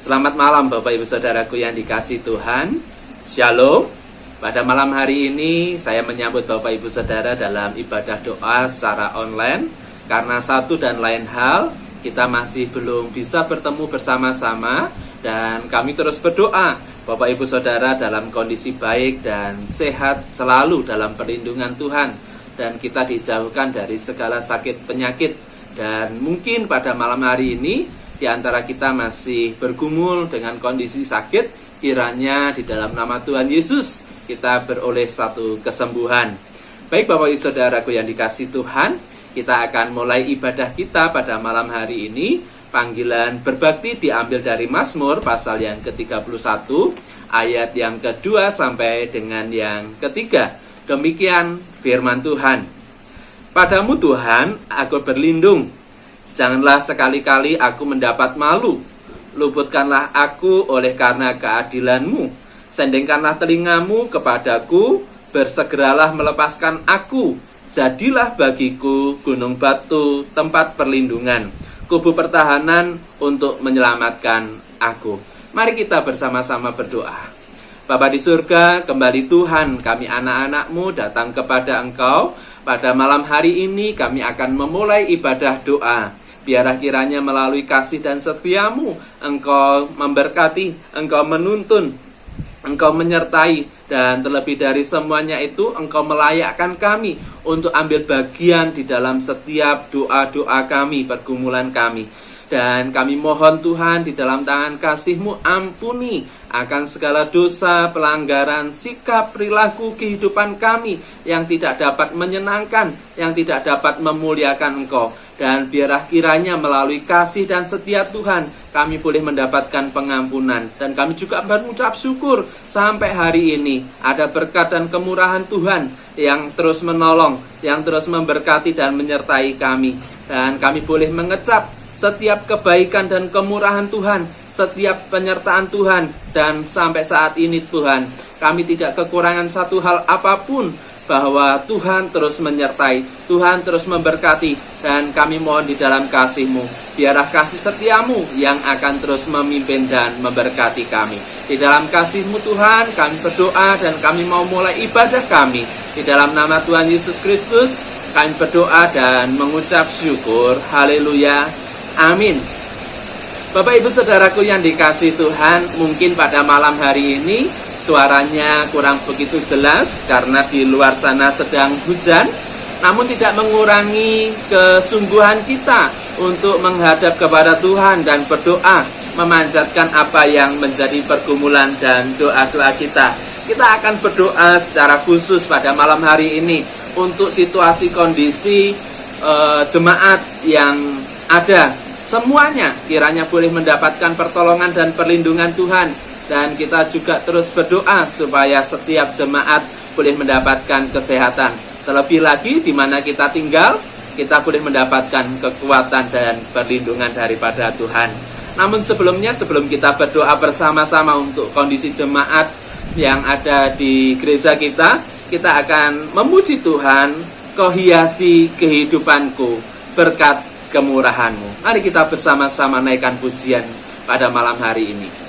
Selamat malam Bapak Ibu Saudaraku yang dikasihi Tuhan. Shalom. Pada malam hari ini saya menyambut Bapak Ibu Saudara dalam ibadah doa secara online. Karena satu dan lain hal, kita masih belum bisa bertemu bersama-sama. Dan kami terus berdoa Bapak Ibu Saudara dalam kondisi baik dan sehat selalu dalam perlindungan Tuhan. Dan kita dijauhkan dari segala sakit penyakit. Dan mungkin pada malam hari ini di antara kita masih bergumul dengan kondisi sakit, kiranya di dalam nama Tuhan Yesus kita beroleh satu kesembuhan. Baik Bapak Ibu Saudaraku yang dikasihi Tuhan, kita akan mulai ibadah kita pada malam hari ini. Panggilan berbakti diambil dari Mazmur pasal yang ke-31, ayat yang kedua sampai dengan yang ketiga. Demikian firman Tuhan. Padamu Tuhan, aku berlindung. Janganlah sekali-kali aku mendapat malu. Luputkanlah aku oleh karena keadilan-Mu. Sendengkanlah telingamu kepadaku, bersegeralah melepaskan aku. Jadilah bagiku gunung batu, tempat perlindungan, kubu pertahanan untuk menyelamatkan aku. Mari kita bersama-sama berdoa. Bapa di surga, kembali Tuhan, kami anak-anak-Mu datang kepada Engkau. Pada malam hari ini kami akan memulai ibadah doa. Biarlah kiranya melalui kasih dan setia-Mu, Engkau memberkati, Engkau menuntun, Engkau menyertai, dan terlebih dari semuanya itu, Engkau melayakkan kami untuk ambil bagian di dalam setiap doa-doa kami, pergumulan kami. Dan kami mohon Tuhan di dalam tangan kasih-Mu, ampuni akan segala dosa, pelanggaran, sikap, perilaku kehidupan kami yang tidak dapat menyenangkan, yang tidak dapat memuliakan Engkau. Dan biarlah kiranya melalui kasih dan setia Tuhan, kami boleh mendapatkan pengampunan. Dan kami juga berucap syukur sampai hari ini ada berkat dan kemurahan Tuhan yang terus menolong, yang terus memberkati dan menyertai kami. Dan kami boleh mengecap setiap kebaikan dan kemurahan Tuhan, setiap penyertaan Tuhan. Dan sampai saat ini Tuhan, kami tidak kekurangan satu hal apapun, bahwa Tuhan terus menyertai, Tuhan terus memberkati. Dan kami mohon di dalam kasih-Mu, biarlah kasih setia-Mu yang akan terus memimpin dan memberkati kami. Di dalam kasih-Mu Tuhan, kami berdoa dan kami mau mulai ibadah kami. Di dalam nama Tuhan Yesus Kristus, kami berdoa dan mengucap syukur. Haleluya. Amin. Bapak Ibu Saudaraku yang dikasihi Tuhan, mungkin pada malam hari ini suaranya kurang begitu jelas karena di luar sana sedang hujan, namun tidak mengurangi kesungguhan kita untuk menghadap kepada Tuhan dan berdoa, memanjatkan apa yang menjadi pergumulan dan doa-doa kita. Kita akan berdoa secara khusus pada malam hari ini untuk situasi kondisi jemaat yang ada. Semuanya kiranya boleh mendapatkan pertolongan dan perlindungan Tuhan. Dan kita juga terus berdoa supaya setiap jemaat boleh mendapatkan kesehatan. Terlebih lagi di mana kita tinggal, kita boleh mendapatkan kekuatan dan perlindungan daripada Tuhan. Namun sebelumnya, sebelum kita berdoa bersama-sama untuk kondisi jemaat yang ada di gereja kita akan memuji Tuhan. Kau hiasi kehidupanku berkat kemurahan-Mu. Mari kita bersama-sama naikkan pujian pada malam hari ini.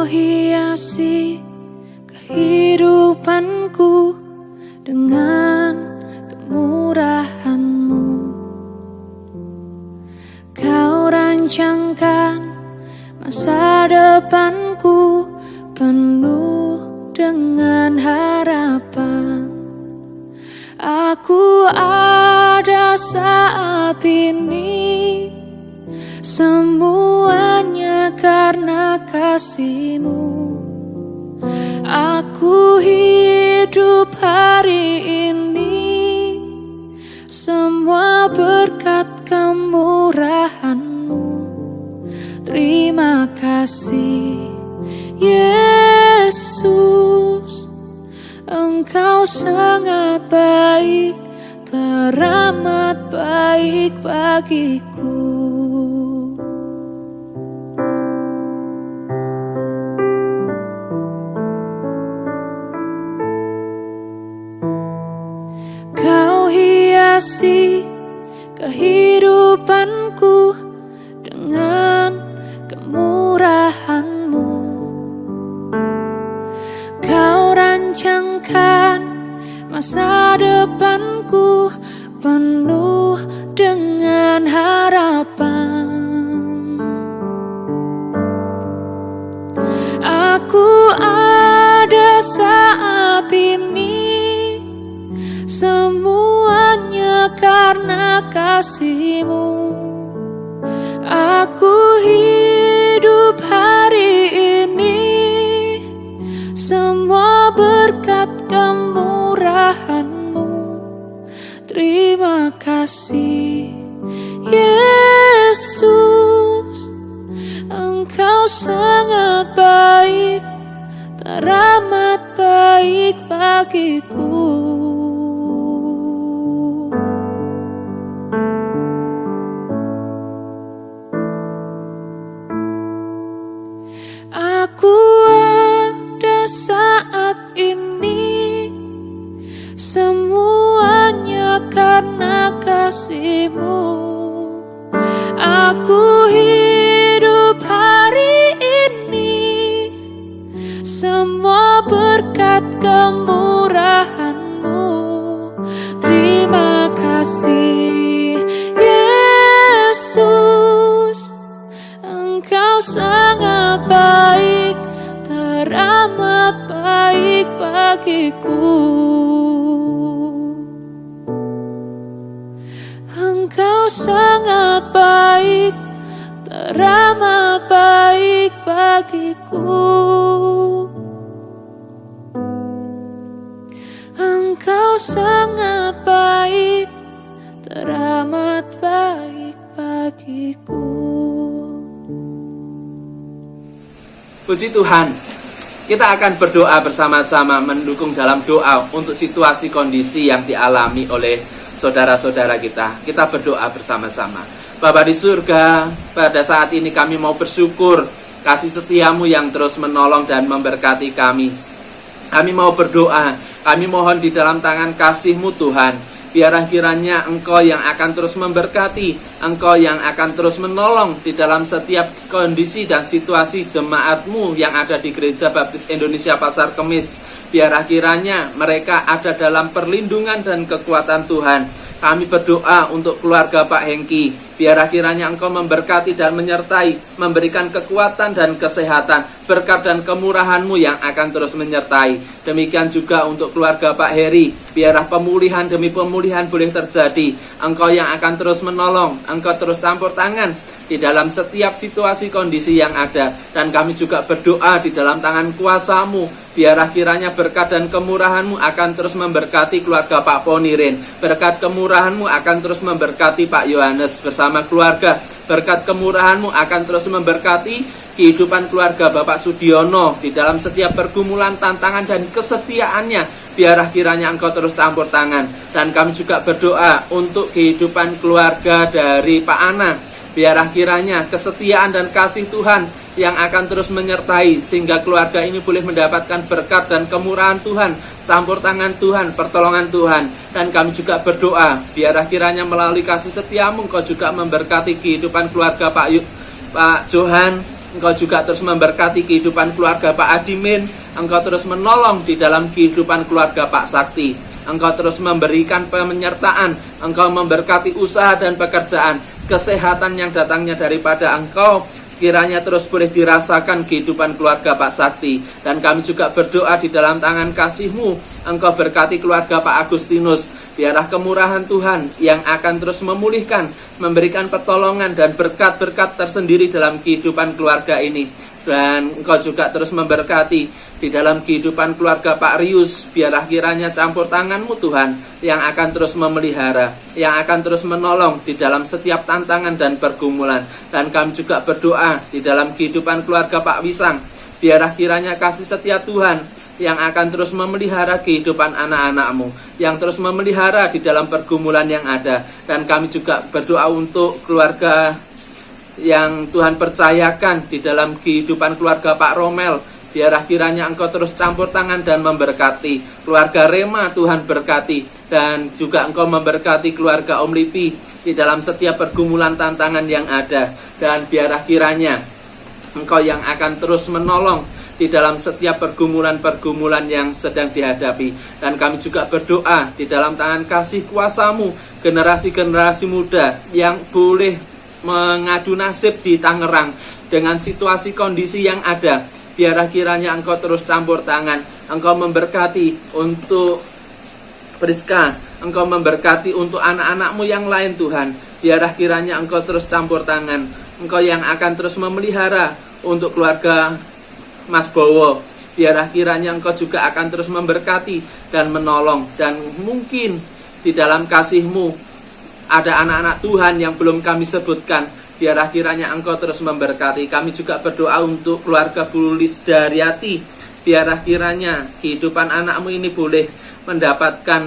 Hiasi kehidupanku dengan kemurahan-Mu. Kau rancangkan masa depanku penuh dengan harapan. Aku ada saat ini, semuanya karena kasih-Mu. Aku hidup hari ini, semua berkat kemurahan-Mu. Terima kasih Yesus, Engkau sangat baik, teramat baik bagiku. Kau hiasi kehidupanku dengan kemurahan-Mu. Kau rancangkan masa depanku penuh dengan harapan. Aku ada saat ini, semuanya karena kasih-Mu. Aku hidup hari ini, semua berkat kemurahan-Mu. Terima kasih Yesus, Engkau sangat baik, teramat baik bagiku. Aku ada saat ini, semuanya karena kasih-Mu. Aku hidup hari ini, semua berkat kemurahan-Mu. Terima kasih Yesus, Engkau sangat baik, teramat baik bagiku. Engkau sangat baik, teramat baik bagiku. Engkau sangat baik, teramat baik bagiku. Puji Tuhan, kita akan berdoa bersama-sama mendukung dalam doa untuk situasi kondisi yang dialami oleh saudara-saudara kita. Kita berdoa bersama-sama. Bapa di surga, pada saat ini kami mau bersyukur kasih setia-Mu yang terus menolong dan memberkati kami. Kami mau berdoa, kami mohon di dalam tangan kasih-Mu Tuhan. Biarlah kiranya Engkau yang akan terus memberkati, Engkau yang akan terus menolong di dalam setiap kondisi dan situasi jemaat-Mu yang ada di Gereja Baptis Indonesia Pasar Kemis. Biarlah kiranya mereka ada dalam perlindungan dan kekuatan Tuhan. Kami berdoa untuk keluarga Pak Hengki. Biarlah kiranya Engkau memberkati dan menyertai, memberikan kekuatan dan kesehatan, berkat dan kemurahan-Mu yang akan terus menyertai. Demikian juga untuk keluarga Pak Heri. Biarlah pemulihan demi pemulihan boleh terjadi. Engkau yang akan terus menolong, Engkau terus campur tangan di dalam setiap situasi kondisi yang ada. Dan kami juga berdoa di dalam tangan kuasa-Mu. Biarlah kiranya berkat dan kemurahan-Mu akan terus memberkati keluarga Pak Ponirin. Berkat kemurahan-Mu akan terus memberkati Pak Yohanes bersama keluarga. Berkat kemurahan-Mu akan terus memberkati kehidupan keluarga Bapak Sudiono di dalam setiap pergumulan, tantangan dan kesetiaannya. Biarlah kiranya Engkau terus campur tangan. Dan kami juga berdoa untuk kehidupan keluarga dari Pak Ana. Biarlah kiranya kesetiaan dan kasih Tuhan yang akan terus menyertai, sehingga keluarga ini boleh mendapatkan berkat dan kemurahan Tuhan, campur tangan Tuhan, pertolongan Tuhan. Dan kami juga berdoa, biarlah kiranya melalui kasih setia-Mu Engkau juga memberkati kehidupan keluarga Pak Johan. Engkau juga terus memberkati kehidupan keluarga Pak Adimin. Engkau terus menolong di dalam kehidupan keluarga Pak Sakti. Engkau terus memberikan penyertaan. Engkau memberkati usaha dan pekerjaan, kesehatan yang datangnya daripada Engkau. Kiranya terus boleh dirasakan kehidupan keluarga Pak Sakti. Dan kami juga berdoa di dalam tangan kasih-Mu Engkau berkati keluarga Pak Agustinus. Biarlah kemurahan Tuhan yang akan terus memulihkan, memberikan pertolongan dan berkat-berkat tersendiri dalam kehidupan keluarga ini. Dan Engkau juga terus memberkati di dalam kehidupan keluarga Pak Rius. Biarlah kiranya campur tangan-Mu Tuhan yang akan terus memelihara, yang akan terus menolong di dalam setiap tantangan dan pergumulan. Dan kami juga berdoa di dalam kehidupan keluarga Pak Wisang. Biarlah kiranya kasih setia Tuhan yang akan terus memelihara kehidupan anak-anak-Mu, yang terus memelihara di dalam pergumulan yang ada. Dan kami juga berdoa untuk keluarga yang Tuhan percayakan di dalam kehidupan keluarga Pak Romel. Biarlah kiranya Engkau terus campur tangan dan memberkati keluarga Rema. Tuhan berkati, dan juga Engkau memberkati keluarga Om Lipi di dalam setiap pergumulan tantangan yang ada. Dan biarlah kiranya Engkau yang akan terus menolong di dalam setiap pergumulan-pergumulan yang sedang dihadapi. Dan kami juga berdoa di dalam tangan kasih kuasa-Mu, generasi-generasi muda yang boleh mengadu nasib di Tangerang dengan situasi kondisi yang ada. Biarlah kiranya Engkau terus campur tangan, Engkau memberkati untuk Priska, Engkau memberkati untuk anak-anak-Mu yang lain Tuhan. Biarlah kiranya Engkau terus campur tangan, Engkau yang akan terus memelihara untuk keluarga Mas Bowo. Biarlah kiranya Engkau juga akan terus memberkati dan menolong. Dan mungkin di dalam kasih-Mu ada anak-anak Tuhan yang belum kami sebutkan. Biarlah kiranya Engkau terus memberkati. Kami juga berdoa untuk keluarga Bu Lisdariati. Biarlah kiranya kehidupan anak-Mu ini boleh mendapatkan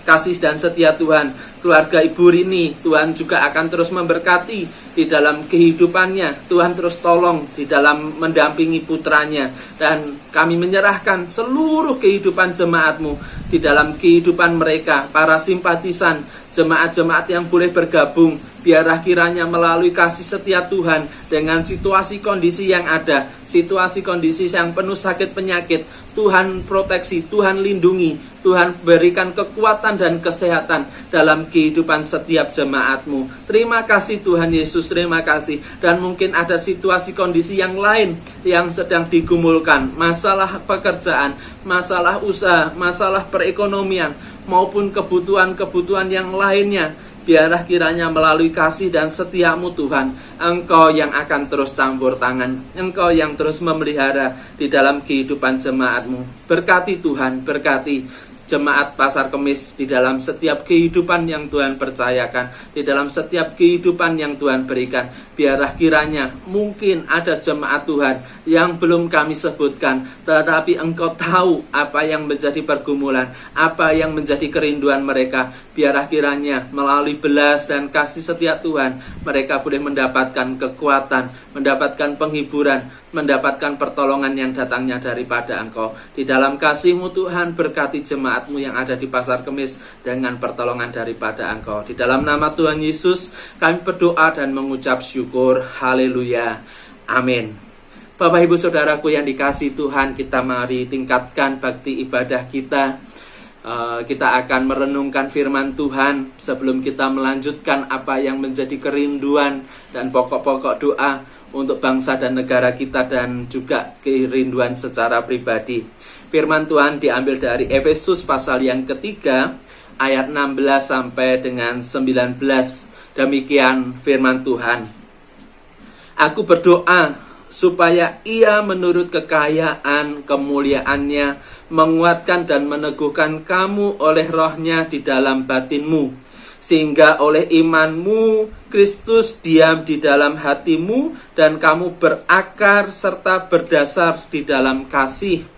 kasih dan setia Tuhan. Keluarga Ibu Rini, Tuhan juga akan terus memberkati di dalam kehidupannya. Tuhan terus tolong di dalam mendampingi putranya. Dan kami menyerahkan seluruh kehidupan jemaat-Mu di dalam kehidupan mereka, para simpatisan, jemaat-jemaat yang boleh bergabung. Biarlah kiranya melalui kasih setia Tuhan dengan situasi kondisi yang ada, situasi kondisi yang penuh sakit penyakit, Tuhan proteksi, Tuhan lindungi, Tuhan berikan kekuatan dan kesehatan dalam kehidupan setiap jemaat-Mu. Terima kasih Tuhan Yesus, terima kasih. Dan mungkin ada situasi kondisi yang lain yang sedang digumulkan, masalah pekerjaan, masalah usaha, masalah perekonomian, maupun kebutuhan-kebutuhan yang lainnya. Biarlah kiranya melalui kasih dan setia-Mu Tuhan, Engkau yang akan terus campur tangan, Engkau yang terus memelihara di dalam kehidupan jemaat-Mu. Berkati Tuhan, berkati jemaat Pasar Kemis di dalam setiap kehidupan yang Tuhan percayakan, di dalam setiap kehidupan yang Tuhan berikan. Biarlah kiranya mungkin ada jemaat Tuhan yang belum kami sebutkan, tetapi Engkau tahu apa yang menjadi pergumulan, apa yang menjadi kerinduan mereka. Biarlah kiranya melalui belas dan kasih setia Tuhan, mereka boleh mendapatkan kekuatan, mendapatkan penghiburan, mendapatkan pertolongan yang datangnya daripada Engkau. Di dalam kasih-Mu Tuhan, berkati jemaat-Mu yang ada di Pasar Kemis dengan pertolongan daripada Engkau. Di dalam nama Tuhan Yesus kami berdoa dan mengucap syukur. Haleluya, amin. Bapak Ibu Saudaraku yang dikasihi Tuhan, kita mari tingkatkan bakti ibadah kita. Kita akan merenungkan firman Tuhan sebelum kita melanjutkan apa yang menjadi kerinduan dan pokok-pokok doa untuk bangsa dan negara kita, dan juga kerinduan secara pribadi. Firman Tuhan diambil dari Efesus pasal yang ketiga ayat 16 sampai dengan 19. Demikian firman Tuhan. Aku berdoa supaya Ia menurut kekayaan kemuliaannya menguatkan dan meneguhkan kamu oleh rohnya di dalam batinmu, sehingga oleh imanmu Kristus diam di dalam hatimu dan kamu berakar serta berdasar di dalam kasih.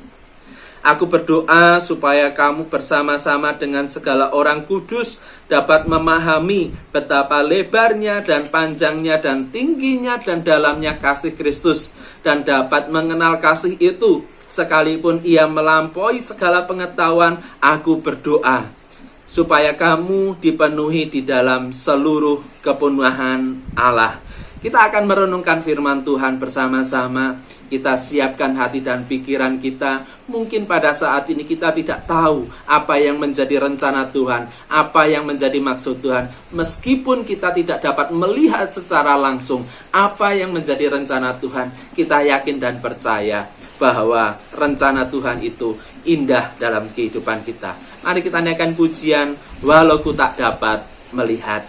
Aku berdoa supaya kamu bersama-sama dengan segala orang kudus dapat memahami betapa lebarnya dan panjangnya dan tingginya dan dalamnya kasih Kristus, dan dapat mengenal kasih itu sekalipun ia melampaui segala pengetahuan. Aku berdoa supaya kamu dipenuhi di dalam seluruh kepenuhan Allah. Kita akan merenungkan firman Tuhan bersama-sama. Kita siapkan hati dan pikiran kita. Mungkin pada saat ini kita tidak tahu apa yang menjadi rencana Tuhan, apa yang menjadi maksud Tuhan. Meskipun kita tidak dapat melihat secara langsung apa yang menjadi rencana Tuhan, kita yakin dan percaya bahwa rencana Tuhan itu indah dalam kehidupan kita. Mari kita naikkan pujian, walau ku tak dapat melihat.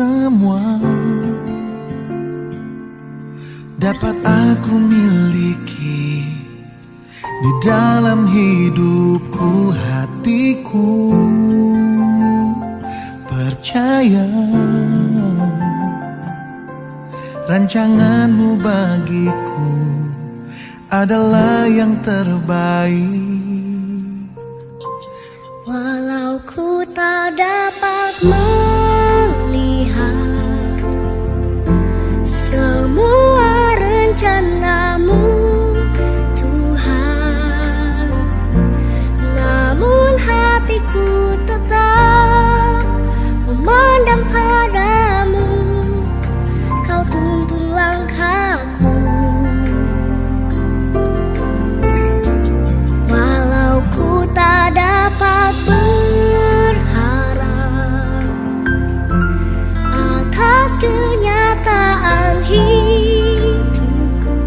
semua dapat aku miliki di dalam hidupku, hatiku percaya rancanganmu bagiku adalah yang terbaik. Walau ku tak dapat melihat semua rencanamu, Tuhan, namun hatiku tetap memandang padamu. Kau tuntun langkahku. Walau ku tak dapat berharap atas kenyataan hidupku,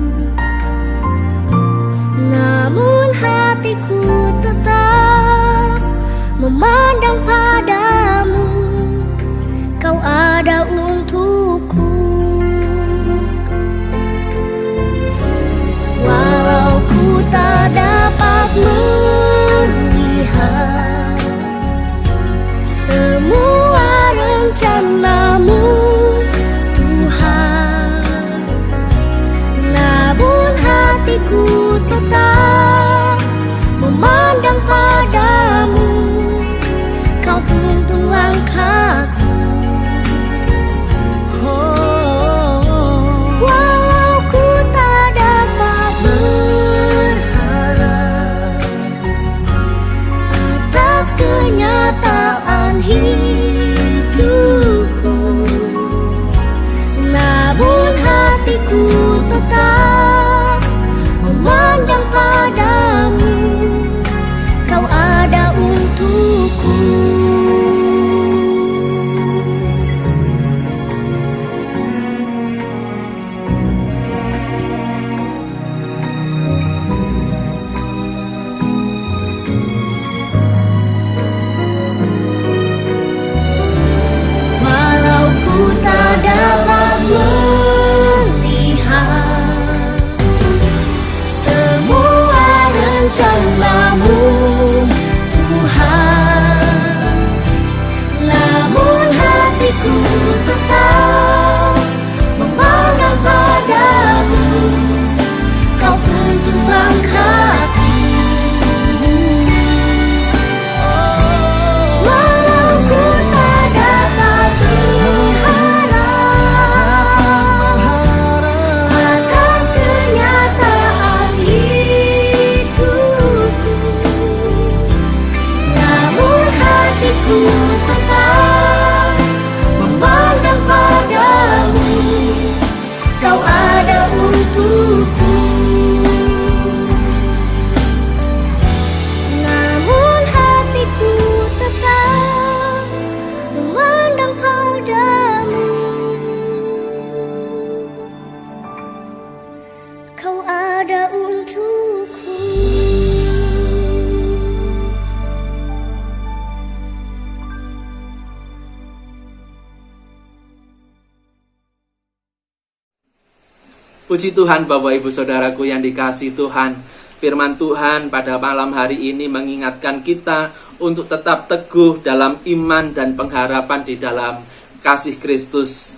namun hatiku tetap memandang padamu. Kau ada untukku. Walau ku tak dapat melihat semua rencanamu, Tuhan, namun hatiku tetap memandang padamu. Kau tuntun langkahku. Walau ku tak dapat berharap atas kenyataan hidupku, namun hatiku tetap memandang padamu. Kau ada untukku. Walau ku tak dapat melihat semua rencanamu, Tuhan, namun hatiku tetap memandang padamu. Kau tuntun langkahku. Walau ku tak dapat berharap atas kenyataan hidupku, namun hatiku tetap memandang padamu. Kau ada untukku. Namun hatiku tetap memandang padamu. Kau ada untukku. Puji Tuhan Bapak Ibu Saudaraku yang dikasihi Tuhan. Firman Tuhan pada malam hari ini mengingatkan kita untuk tetap teguh dalam iman dan pengharapan di dalam kasih Kristus.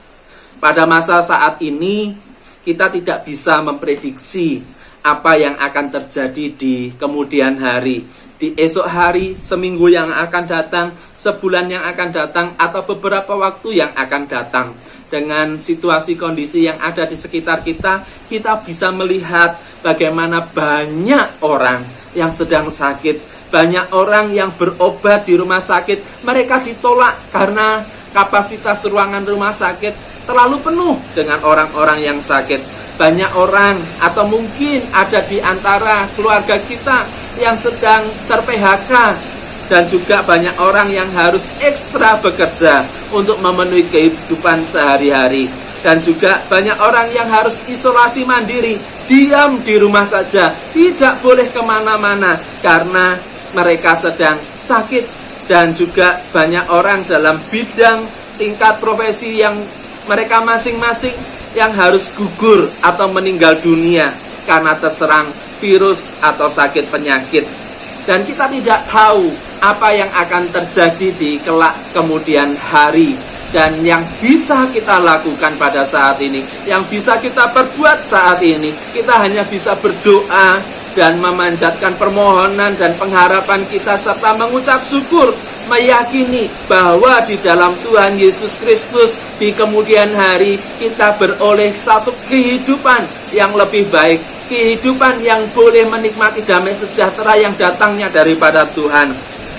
Pada masa saat ini kita tidak bisa memprediksi apa yang akan terjadi di kemudian hari, di esok hari, seminggu yang akan datang, sebulan yang akan datang, atau beberapa waktu yang akan datang. Dengan situasi kondisi yang ada di sekitar kita, kita bisa melihat bagaimana banyak orang yang sedang sakit, banyak orang yang berobat di rumah sakit, mereka ditolak karena kapasitas ruangan rumah sakit terlalu penuh dengan orang-orang yang sakit. Banyak orang atau mungkin ada di antara keluarga kita yang sedang ter-PHK, dan juga banyak orang yang harus ekstra bekerja untuk memenuhi kehidupan sehari-hari. Dan juga banyak orang yang harus isolasi mandiri, diam di rumah saja, tidak boleh kemana-mana karena mereka sedang sakit. Dan juga banyak orang dalam bidang tingkat profesi yang mereka masing-masing yang harus gugur atau meninggal dunia karena terserang virus atau sakit penyakit. Dan kita tidak tahu apa yang akan terjadi di kelak kemudian hari. Dan yang bisa kita lakukan pada saat ini, yang bisa kita perbuat saat ini, kita hanya bisa berdoa dan memanjatkan permohonan dan pengharapan kita, serta mengucap syukur, meyakini bahwa di dalam Tuhan Yesus Kristus di kemudian hari kita beroleh satu kehidupan yang lebih baik, kehidupan yang boleh menikmati damai sejahtera yang datangnya daripada Tuhan.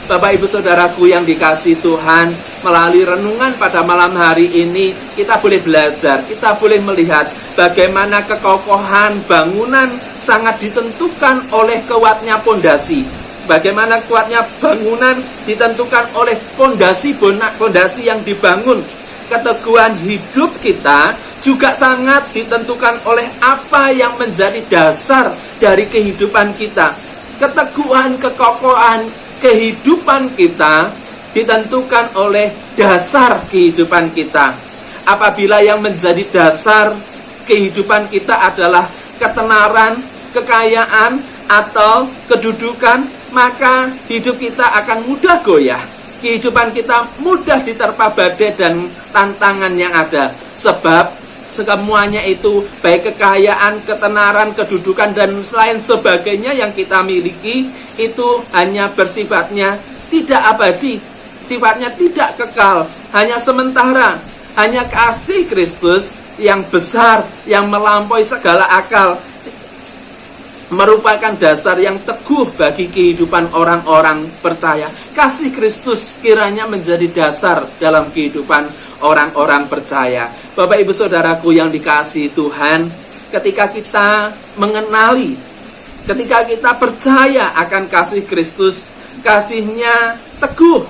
Bapak Ibu Saudaraku yang dikasihi Tuhan, melalui renungan pada malam hari ini kita boleh belajar, kita boleh melihat bagaimana kekokohan bangunan sangat ditentukan oleh kuatnya pondasi. Bagaimana kuatnya bangunan ditentukan oleh pondasi yang dibangun. Keteguhan hidup kita juga sangat ditentukan oleh apa yang menjadi dasar dari kehidupan kita. Keteguhan, kekokohan kehidupan kita ditentukan oleh dasar kehidupan kita. Apabila yang menjadi dasar kehidupan kita adalah ketenaran, kekayaan, atau kedudukan, maka hidup kita akan mudah goyah. Kehidupan kita mudah diterpa badai dan tantangan yang ada. Sebab semuanya itu, baik kekayaan, ketenaran, kedudukan, dan lain sebagainya yang kita miliki, itu hanya bersifatnya tidak abadi, sifatnya tidak kekal, hanya sementara. Hanya kasih Kristus yang besar, yang melampaui segala akal, merupakan dasar yang teguh bagi kehidupan orang-orang percaya. Kasih Kristus kiranya menjadi dasar dalam kehidupan orang-orang percaya. Bapak Ibu Saudaraku yang dikasihi Tuhan, ketika kita mengenali, ketika kita percaya akan kasih Kristus, kasihnya teguh,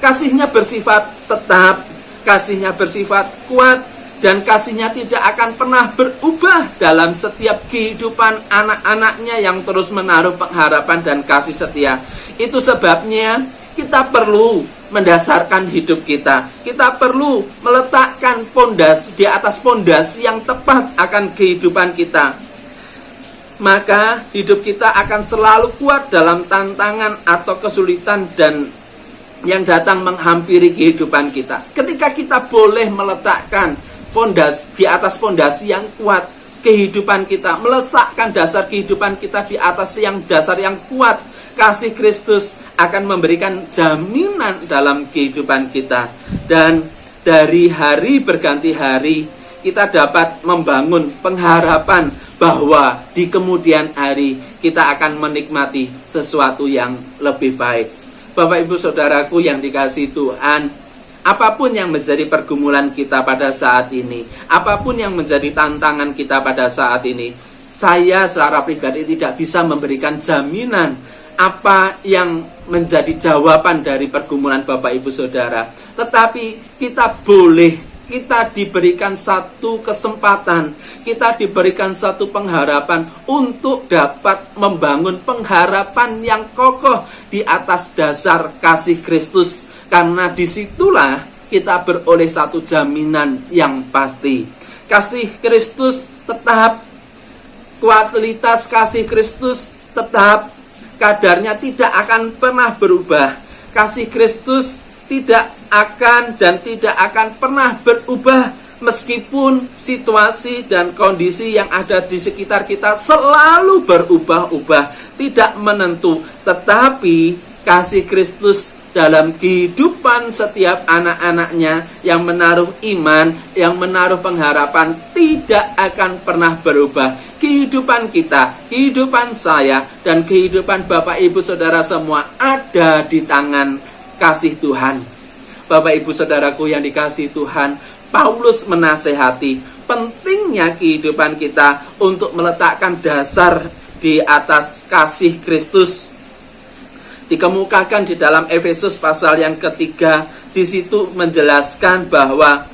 kasihnya bersifat tetap, kasihnya bersifat kuat, dan kasihnya tidak akan pernah berubah dalam setiap kehidupan anak-anaknya yang terus menaruh pengharapan dan kasih setia. Itu sebabnya kita perlu mendasarkan hidup kita. Kita perlu meletakkan pondasi di atas pondasi yang tepat akan kehidupan kita. Maka hidup kita akan selalu kuat dalam tantangan atau kesulitan dan yang datang menghampiri kehidupan kita. Ketika kita boleh meletakkan pondasi di atas pondasi yang kuat kehidupan kita, meletakkan dasar kehidupan kita di atas dasar yang kuat, kasih Kristus akan memberikan jaminan dalam kehidupan kita. Dan dari hari berganti hari kita dapat membangun pengharapan bahwa di kemudian hari kita akan menikmati sesuatu yang lebih baik. Bapak Ibu Saudaraku yang dikasihi Tuhan, apapun yang menjadi pergumulan kita pada saat ini, apapun yang menjadi tantangan kita pada saat ini, saya secara pribadi tidak bisa memberikan jaminan apa yang menjadi jawaban dari pergumulan Bapak Ibu Saudara. Tetapi kita diberikan satu kesempatan, kita diberikan satu pengharapan untuk dapat membangun pengharapan yang kokoh di atas dasar kasih Kristus. Karena disitulah kita beroleh satu jaminan yang pasti. Kasih Kristus tetap, kualitas kasih Kristus tetap, kadarnya tidak akan pernah berubah. Kasih Kristus tidak akan dan tidak akan pernah berubah meskipun situasi dan kondisi yang ada di sekitar kita selalu berubah-ubah, tidak menentu. Tetapi kasih Kristus dalam kehidupan setiap anak-anaknya yang menaruh iman, yang menaruh pengharapan, tidak akan pernah berubah. Kehidupan kita, kehidupan saya, dan kehidupan Bapak Ibu Saudara semua ada di tangan kasih Tuhan. Bapak Ibu Saudaraku yang dikasihi Tuhan, Paulus menasehati pentingnya kehidupan kita untuk meletakkan dasar di atas kasih Kristus. Dikemukakan di dalam Efesus pasal yang ketiga, di situ menjelaskan bahwa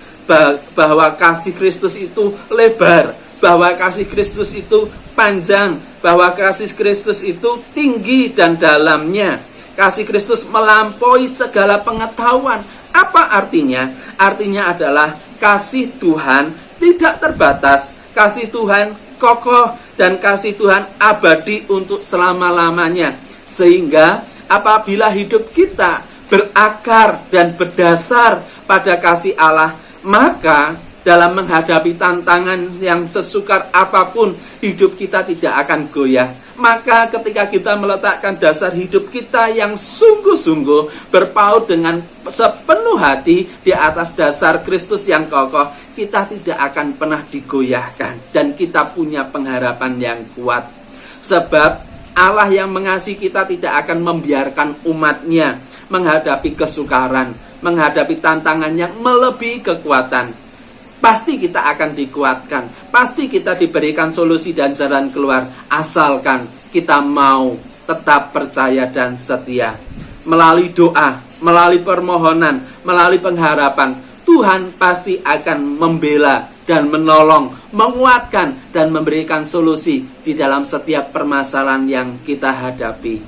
kasih Kristus itu lebar, bahwa kasih Kristus itu panjang, bahwa kasih Kristus itu tinggi dan dalamnya. Kasih Kristus melampaui segala pengetahuan. Apa artinya? Artinya adalah kasih Tuhan tidak terbatas, kasih Tuhan kokoh, dan kasih Tuhan abadi untuk selama-lamanya. Sehingga apabila hidup kita berakar dan berdasar pada kasih Allah, maka dalam menghadapi tantangan yang sesukar apapun, hidup kita tidak akan goyah. Maka ketika kita meletakkan dasar hidup kita yang sungguh-sungguh berpaut dengan sepenuh hati di atas dasar Kristus yang kokoh, kita tidak akan pernah digoyahkan. Dan kita punya pengharapan yang kuat. Sebab Allah yang mengasihi kita tidak akan membiarkan umatnya menghadapi kesukaran, menghadapi tantangan yang melebihi kekuatan. Pasti kita akan dikuatkan, pasti kita diberikan solusi dan jalan keluar, asalkan kita mau tetap percaya dan setia. Melalui doa, melalui permohonan, melalui pengharapan, Tuhan pasti akan membela dan menolong, menguatkan dan memberikan solusi di dalam setiap permasalahan yang kita hadapi.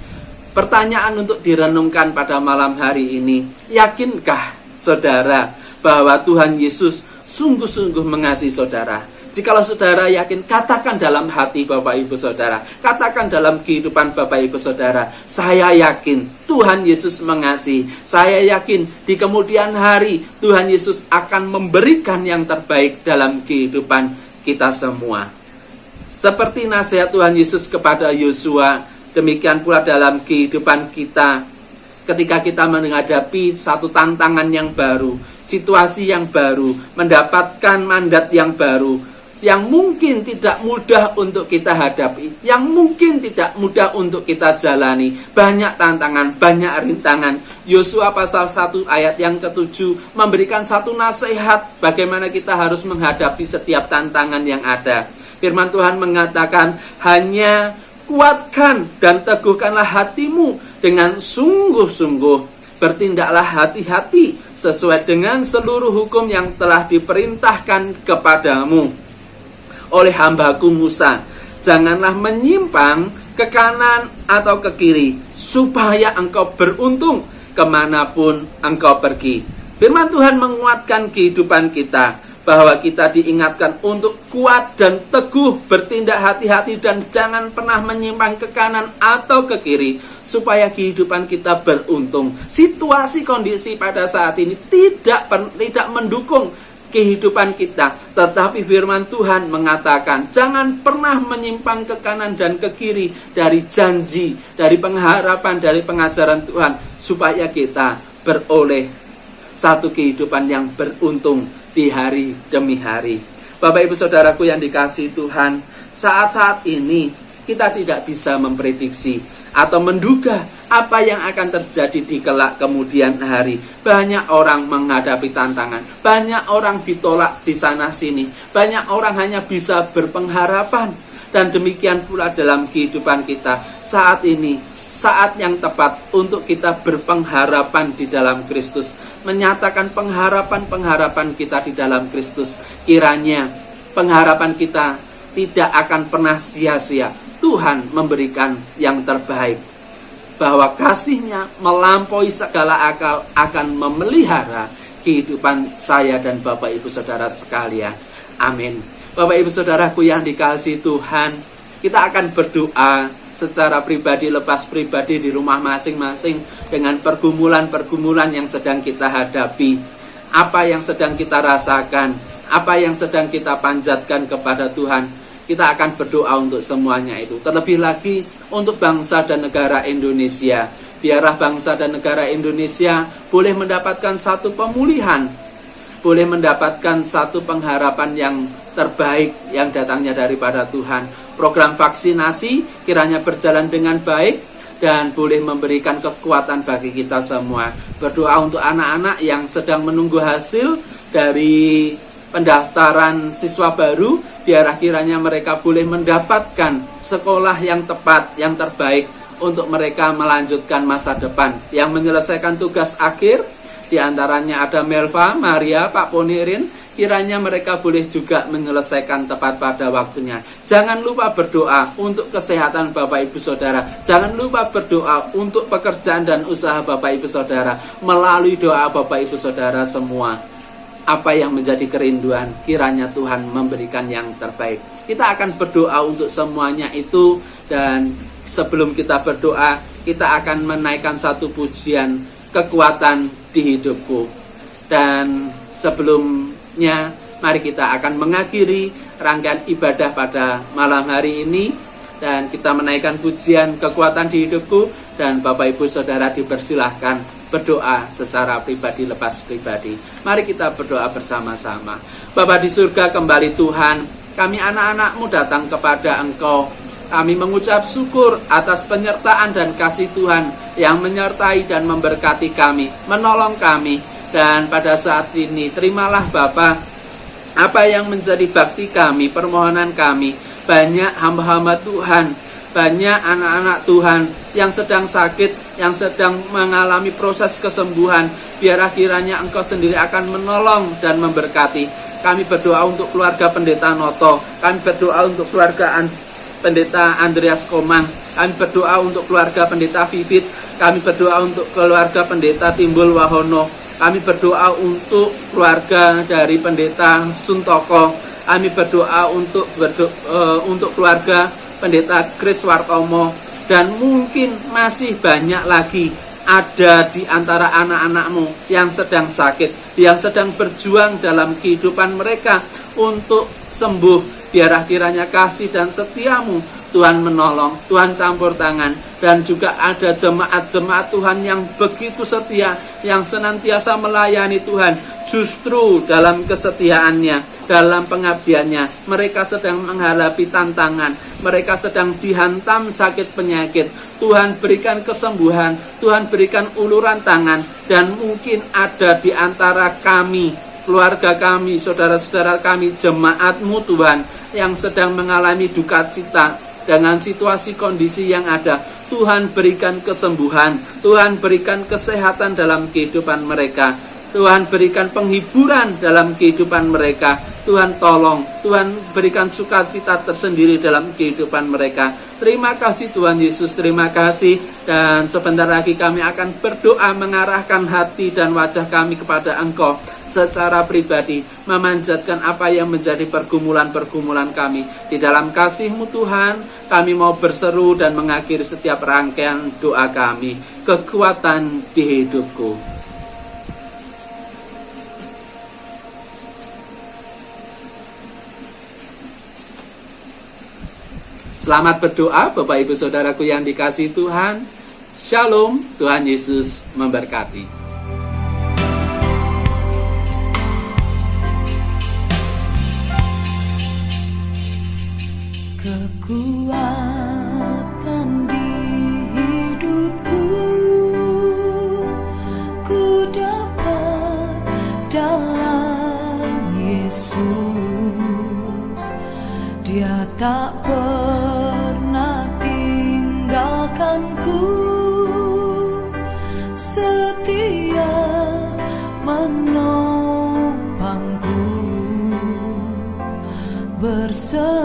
Pertanyaan untuk direnungkan pada malam hari ini, yakinkah saudara bahwa Tuhan Yesus sungguh-sungguh mengasihi saudara? Jikalau saudara yakin, katakan dalam hati Bapak Ibu Saudara, katakan dalam kehidupan Bapak Ibu Saudara, saya yakin Tuhan Yesus mengasihi. Saya yakin di kemudian hari Tuhan Yesus akan memberikan yang terbaik dalam kehidupan kita semua. Seperti nasihat Tuhan Yesus kepada Yosua, demikian pula dalam kehidupan kita. Ketika kita menghadapi satu tantangan yang baru, situasi yang baru, mendapatkan mandat yang baru, yang mungkin tidak mudah untuk kita hadapi, yang mungkin tidak mudah untuk kita jalani, banyak tantangan, banyak rintangan. Yosua pasal 1 ayat yang ke-7 memberikan satu nasihat bagaimana kita harus menghadapi setiap tantangan yang ada. Firman Tuhan mengatakan, hanya kuatkan dan teguhkanlah hatimu dengan sungguh-sungguh. Bertindaklah hati-hati sesuai dengan seluruh hukum yang telah diperintahkan kepadamu oleh hambaku Musa. Janganlah menyimpang ke kanan atau ke kiri, supaya engkau beruntung kemanapun engkau pergi. Firman Tuhan menguatkan kehidupan kita, bahwa kita diingatkan untuk kuat dan teguh, bertindak hati-hati dan jangan pernah menyimpang ke kanan atau ke kiri, supaya kehidupan kita beruntung. Situasi kondisi pada saat ini tidak mendukung kehidupan kita, tetapi firman Tuhan mengatakan jangan pernah menyimpang ke kanan dan ke kiri dari janji, dari pengharapan, dari pengajaran Tuhan, supaya kita beroleh satu kehidupan yang beruntung di hari demi hari. Bapak Ibu Saudaraku yang dikasihi Tuhan, saat-saat ini kita tidak bisa memprediksi atau menduga apa yang akan terjadi di kelak kemudian hari. Banyak orang menghadapi tantangan, banyak orang ditolak di sana sini, banyak orang hanya bisa berpengharapan. Dan demikian pula dalam kehidupan kita saat ini, saat yang tepat untuk kita berpengharapan di dalam Kristus, menyatakan pengharapan-pengharapan kita di dalam Kristus. Kiranya pengharapan kita tidak akan pernah sia-sia. Tuhan memberikan yang terbaik, bahwa kasih-Nya melampaui segala akal akan memelihara kehidupan saya dan Bapak Ibu Saudara sekalian. Amin. Bapak Ibu Saudaraku yang dikasihi Tuhan, kita akan berdoa secara pribadi, lepas pribadi di rumah masing-masing dengan pergumulan-pergumulan yang sedang kita hadapi, apa yang sedang kita rasakan, apa yang sedang kita panjatkan kepada Tuhan. Kita akan berdoa untuk semuanya itu. Terlebih lagi untuk bangsa dan negara Indonesia. Biarlah bangsa dan negara Indonesia boleh mendapatkan satu pemulihan, boleh mendapatkan satu pengharapan yang terbaik yang datangnya daripada Tuhan. Program vaksinasi kiranya berjalan dengan baik dan boleh memberikan kekuatan bagi kita semua. Berdoa untuk anak-anak yang sedang menunggu hasil dari pendaftaran siswa baru, biar kiranya mereka boleh mendapatkan sekolah yang tepat, yang terbaik untuk mereka melanjutkan masa depan. Yang menyelesaikan tugas akhir, di antaranya ada Melva, Maria, Pak Ponirin, kiranya mereka boleh juga menyelesaikan tepat pada waktunya. Jangan lupa berdoa untuk kesehatan Bapak Ibu Saudara. Jangan lupa berdoa untuk pekerjaan dan usaha Bapak Ibu Saudara. Melalui doa Bapak Ibu Saudara semua, apa yang menjadi kerinduan, kiranya Tuhan memberikan yang terbaik. Kita akan berdoa untuk semuanya itu, dan sebelum kita berdoa, kita akan menaikkan satu pujian, kekuatan di hidupku. Dan sebelumnya, mari kita akan mengakhiri rangkaian ibadah pada malam hari ini, dan kita menaikkan pujian, kekuatan di hidupku, dan Bapak Ibu Saudara dipersilahkan berdoa secara pribadi, lepas pribadi. Mari kita berdoa bersama-sama. Bapa di surga, kembali Tuhan, kami anak-anak-Mu datang kepada Engkau. Kami mengucap syukur atas penyertaan dan kasih Tuhan yang menyertai dan memberkati kami, menolong kami. Dan pada saat ini, terimalah Bapa apa yang menjadi bakti kami, permohonan kami. Banyak hamba-hamba Tuhan, banyak anak-anak Tuhan yang sedang sakit, yang sedang mengalami proses kesembuhan. Biarlah kiranya Engkau sendiri akan menolong dan memberkati. Kami berdoa untuk keluarga Pendeta Noto. Kami berdoa untuk keluarga Pendeta Andreas Komang. Kami berdoa untuk keluarga Pendeta Vivit. Kami berdoa untuk keluarga Pendeta Timbul Wahono. Kami berdoa untuk keluarga dari Pendeta Suntoko. Kami berdoa untuk keluarga Pendeta Kris Wartomo. Dan mungkin masih banyak lagi ada di antara anak-anak-Mu yang sedang sakit, yang sedang berjuang dalam kehidupan mereka untuk sembuh. Biarlah kiranya kasih dan setia-Mu Tuhan menolong, Tuhan campur tangan. Dan juga ada jemaat-jemaat Tuhan yang begitu setia, yang senantiasa melayani Tuhan. Justru dalam kesetiaannya, dalam pengabdiannya, mereka sedang menghadapi tantangan, mereka sedang dihantam sakit penyakit. Tuhan berikan kesembuhan, Tuhan berikan uluran tangan. Dan mungkin ada di antara kami, keluarga kami, saudara-saudara kami, jemaat-Mu Tuhan, yang sedang mengalami duka cita dengan situasi kondisi yang ada. Tuhan berikan kesembuhan, Tuhan berikan kesehatan dalam kehidupan mereka, Tuhan berikan penghiburan dalam kehidupan mereka. Tuhan tolong, Tuhan berikan sukacita tersendiri dalam kehidupan mereka. Terima kasih Tuhan Yesus, terima kasih. Dan sebentar lagi kami akan berdoa mengarahkan hati dan wajah kami kepada Engkau secara pribadi, memanjatkan apa yang menjadi pergumulan-pergumulan kami. Di dalam kasih-Mu Tuhan, kami mau berseru dan mengakhiri setiap rangkaian doa kami. Kekuatan di hidupku. Selamat berdoa Bapak Ibu Saudaraku yang dikasihi Tuhan. Shalom, Tuhan Yesus memberkati. Kekuatan di hidupku ku dapat dalam Yesus. Dia tak pernah tinggalkanku, setia menopangku bersama.